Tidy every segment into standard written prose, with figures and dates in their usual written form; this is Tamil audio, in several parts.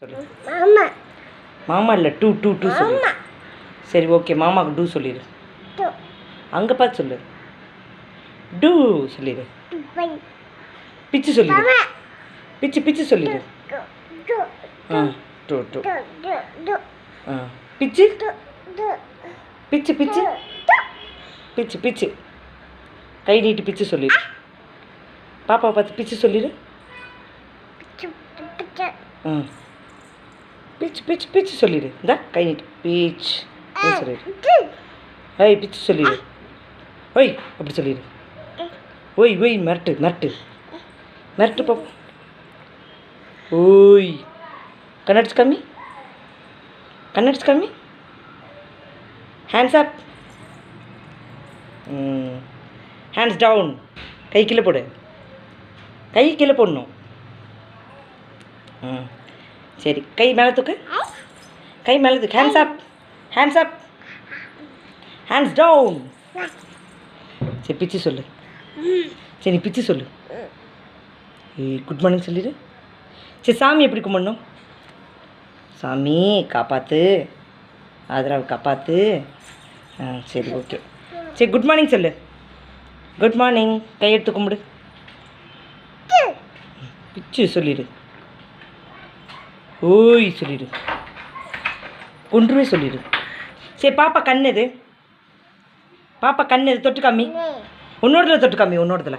சொல்லு. மாமா மாமா இல்லை டூ டூ டூ சொல்லு. சரி ஓகே, மாமாவுக்கு டூ சொல்லிடு. அங்கே பார்த்து சொல்லு. டூ சொல்லிடு. பிச்சு சொல்லிடு. பிச்சு பிச்சு சொல்லிடு. ஆ டூ டூ. ஆ பிச்சு பிச்சு பிச்சு பிச்சு பிச்சு. கை நீட்டி பிச்சு சொல்லிடு. பாப்பாவை பார்த்து பிச்சு சொல்லிடு. ம் பிச்சு பிச்சு பிச்சு சொல்லிடு. இந்த கை நீட்டு பீச் சொல்லிடு. ஓய் பிச்சு சொல்லிடு. ஓய் அப்படி சொல்லிடு. ஓய் ஓய் மிரட்டு மிரட்டு மிரட்டு பாப்போம். ஓய் கண்ணடிச்சு காமி, கண்ணடிச்சு காமி. Hands up, hands down. கை கீழே போடு, கை கீழே போடணும். சரி கை மேலே தூக்கு, கை மேலே தூக்கு. Hands up, hands up, hands down. சரி பிச்சு சொல்லு. சரி நீ பிச்சு சொல்லு. குட் மார்னிங் சொல்லிடு. சரி சாமி எப்படி கும்பிடணும்? சாமி காப்பாற்று, ஆதரவு காப்பாற்று. சரி ஓகே. சரி குட் மார்னிங் சொல்லு. Good morning. கையெடுத்து கும்பிடு. பிச்சு சொல்லிடு. ஓய் சொல்லிடு. கொன்றுவே சொல்லிடு. சரி பாப்பா கண் எது? பாப்பா கண் எது? தொட்டு காமி. உன்னோடதுல தொட்டு காமி, உன்னோடதுல.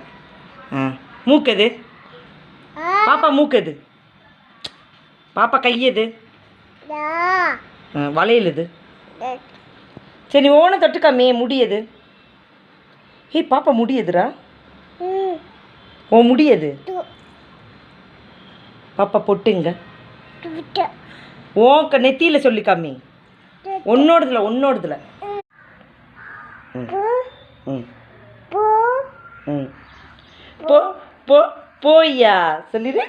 மூக்கு எது? பாப்பா மூக்கு எது? பாப்பா கை எது? வளையல் எது? சரி நீ ஓன தொட்டு காமி. முடியது? ஏய் பாப்பா முடியதுரா. ஓ முடியது. பாப்பா பொட்டுங்க. ஓக்க நெத்தியில் சொல்லி காமி. உன்னோடதுல உன்னோடதுல. போ போ போய்யா சொல்லிடு.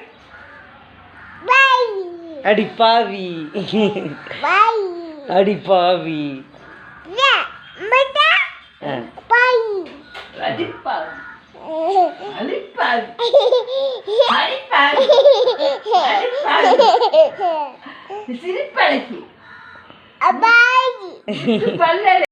அடி பாவி, அடி பாவி. சிரிப்பழகி